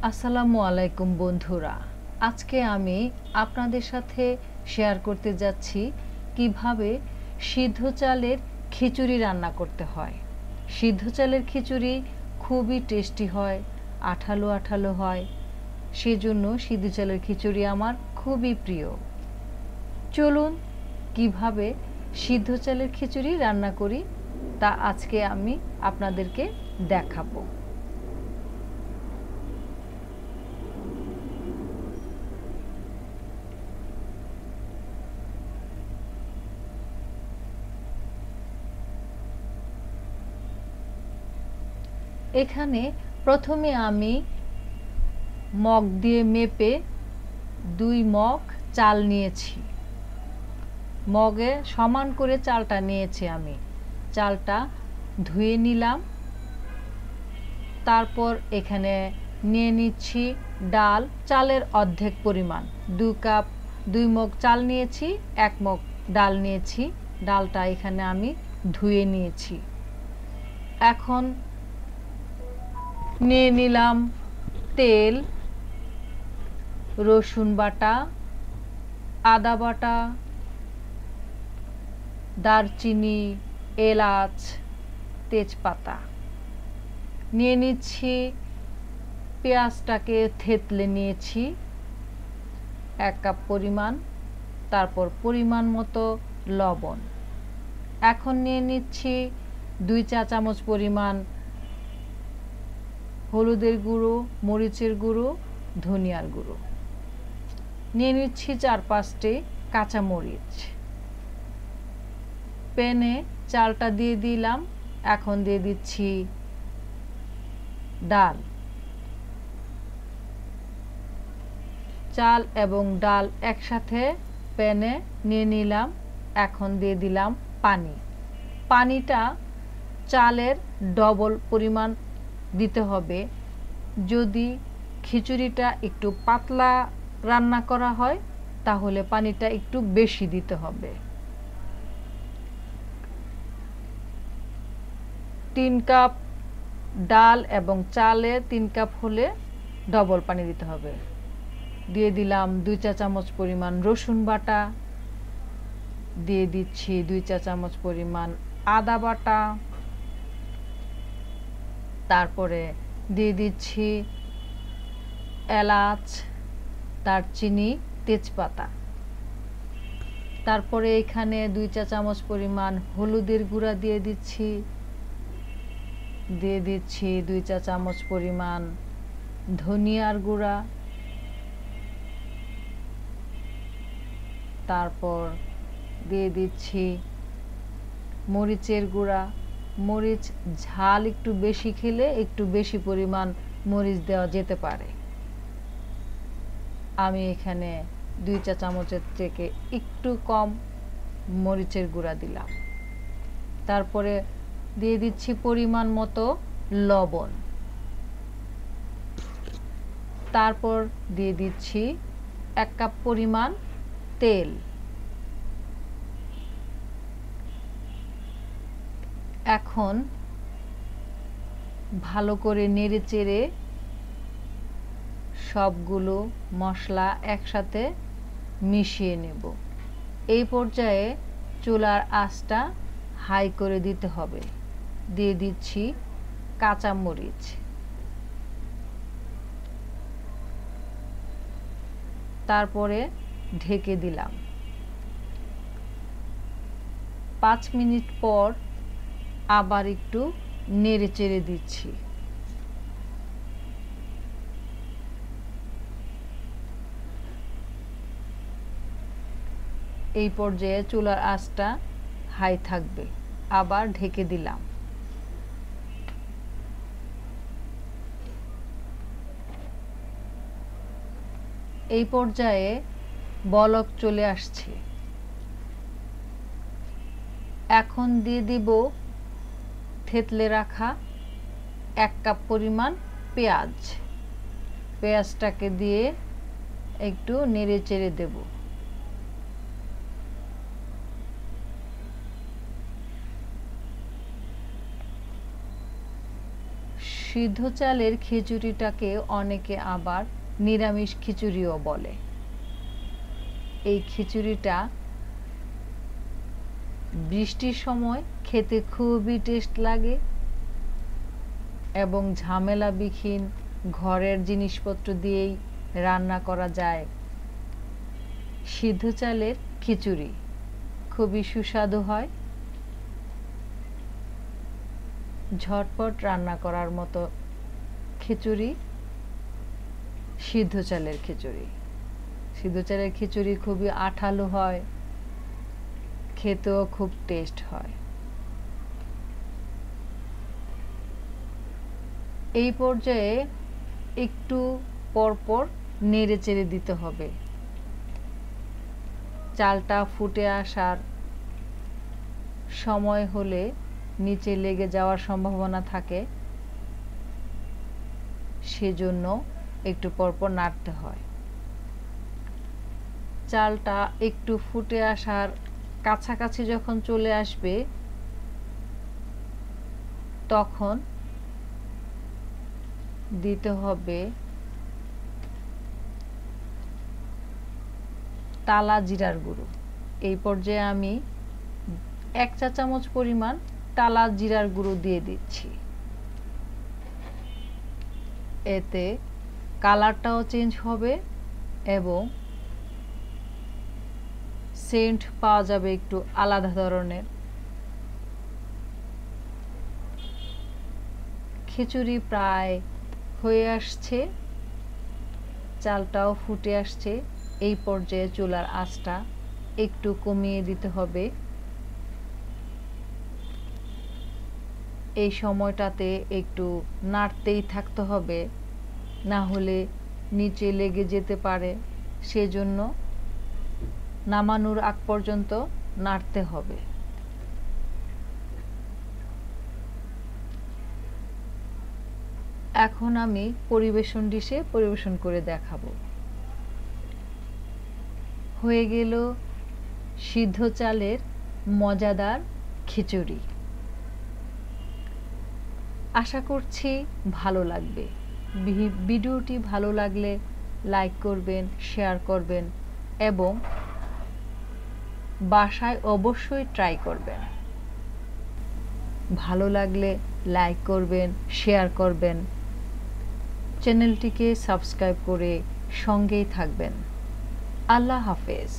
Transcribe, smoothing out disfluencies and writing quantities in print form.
আসসালামু আলাইকুম বন্ধুরা, আজকে আমি আপনাদের সাথে শেয়ার করতে যাচ্ছি কিভাবে সিদ্ধ চালের খিচুড়ি রান্না করতে হয়। সিদ্ধ চালের খিচুড়ি খুবই টেস্টি হয়, আঠালো আঠালো হয়, সেজন্য সিদ্ধ চালের খিচুড়ি আমার খুবই প্রিয়। চলুন কিভাবে সিদ্ধ চালের খিচুড়ি রান্না করি তা আজকে আমি আপনাদেরকে দেখাবো। এখানে প্রথমে আমি মগ দিয়ে মেপে 2 মগ চাল নিয়েছি। মগে সমান করে চালটা নিয়েছি আমি। চালটা ধুয়ে নিলাম। তারপর এখানে নিয়ে নিচ্ছি ডাল, চালের অর্ধেক পরিমাণ। 2 মগ চাল নিয়েছি, 1 মগ ডাল নিয়েছি। ডালটা এখানে আমি ধুয়ে নিয়েছি। এখন নিয়ে নিলাম তেল, রসুন বাটা, আদা বাটা, দারচিনি, এলাচ, তেজপাতা। নিয়ে নিচ্ছি পেঁয়াজটাকে থেতলে নিয়েছি 1 কাপ পরিমাণ, তারপর পরিমাণ মতো লবণ। এখন নিয়ে নিচ্ছি 2 চা চামচ পরিমাণ হলুদের গুঁড়ো, মরিচের গুঁড়ো, ধনিয়ার গুঁড়ো। নিয়ে নিচ্ছি 4-5টি কাঁচামরিচ। প্যানে চালটা দিয়ে দিলাম। এখন দিয়ে দিচ্ছি ডাল। চাল এবং ডাল একসাথে প্যানে নিয়ে নিলাম। এখন দিয়ে দিলাম পানি। পানিটা চালের ডবল পরিমাণ দিতে হবে। যদি খিচুড়িটা একটু পাতলা রান্না করা হয় তাহলে পানিটা একটু বেশি দিতে হবে। 3 কাপ ডাল এবং চালে 3 কাপ হলে ডবল পানি দিতে হবে। দিয়ে দিলাম 2 চা চামচ পরিমাণ রসুন বাটা, দিয়ে দিচ্ছি 2 চা চামচ পরিমাণ আদা বাটা, তারপরে দিয়ে দিচ্ছি এলাচ, দারচিনি, তেজপাতা। তারপরে এখানে 2 চা চামচ পরিমাণ হলুদের গুঁড়া দিয়ে দিচ্ছি। দিয়ে দিচ্ছি 2 চা চামচ পরিমাণ ধনিয়ার গুঁড়া। তারপর দিয়ে দিচ্ছি মরিচের গুঁড়া। মরিচ ঝাল একটু বেশি খেলে একটু বেশি পরিমাণ মরিচ দেওয়া যেতে পারে। আমি এখানে 2 চা চামচের থেকে একটু কম মরিচের গুঁড়া দিলাম। তারপরে দিয়ে দিচ্ছি পরিমাণ মতো লবণ। তারপর দিয়ে দিচ্ছি 1 কাপ পরিমাণ তেল। এখন ভালো করে নেড়েচেড়ে সবগুলো মশলা একসাথে মিশিয়ে নেব। এই পর্যায়ে চুলার আঁচটা হাই করে দিতে হবে। দিয়ে দিচ্ছি কাঁচামরিচ। তারপরে ঢেকে দিলাম। 5 মিনিট পর আবার একটু নেড়েচেড়ে দিচ্ছি। এই পর্যায়ে চুলার আঁচটা হাই থাকবে। আবার ঢেকে দিলাম। এই পর্যায়ে বলক চলে আসছে। এখন দিয়ে দিব থেতলে রাখা 1 কাপ পরিমাণ পেঁয়াজ। পেঁয়াজটাকে দিয়ে একটু নেড়েচেড়ে দেব। সিদ্ধ চালের খিচুড়িটাকে অনেকে আবার নিরামিষ খিচুড়িও বলে। এই খিচুড়িটা বৃষ্টির সময় খেতে খুবই টেস্ট লাগে এবং ঝামেলাবিহীন ঘরের জিনিসপত্র দিয়েই রান্না করা যায়। সিদ্ধ চালের খিচুড়ি খুবই সুস্বাদু হয়, ঝটপট রান্না করার মতো খিচুড়ি সিদ্ধ চালের খিচুড়ি। সিদ্ধ চালের খিচুড়ি খুবই আঠালো হয়, খেতেও খুব টেস্ট হয়। এই পর্যায়ে একটু পরপর নেড়ে চেড়ে দিতে হবে। চালটা ফুটে আসার সময় হলে নিচে লেগে যাওয়ার সম্ভাবনা থাকে, সেজন্য একটু পরপর নাড়তে হয়। চালটা একটু ফুটে আসার কাছাকাছি যখন চলে আসবে তখন দিতে হবে টালা জিরার গুঁড়ো। এই পর্যায়ে আমি 1 চা চামচ পরিমাণ টালা জিরার গুঁড়ো দিয়ে দিচ্ছি। এতে কালারটাও চেঞ্জ হবে এবং সেন্ট পাওয়া যাবে একটু আলাদা ধরনের। খিচুড়ি প্রায় হয়ে আসছে, চালটাও ফুটে আসছে। এই পর্যায়ে চুলার আঁচটা একটু কমিয়ে দিতে হবে। এই সময়টাতে একটু নাড়তেই থাকতে হবে, না হলে নিচে লেগে যেতে পারে, সেজন্য নামানোর আগ পর্যন্ত নাড়তে হবে। এখন আমি পরিবেশন ডিশে পরিবেশন করে দেখাবো। হয়ে গেল সিদ্ধ চালের মজাদার খিচুড়ি। আশা করছি ভালো লাগবে। ভিডিওটি ভালো লাগলে লাইক করবেন, শেয়ার করবেন এবং বাসায় অবশ্যই ট্রাই করবেন। ভালো লাগলে লাইক করবেন, শেয়ার করবেন, চ্যানেলটিকে সাবস্ক্রাইব করে সঙ্গেই থাকবেন। আল্লাহ হাফেজ।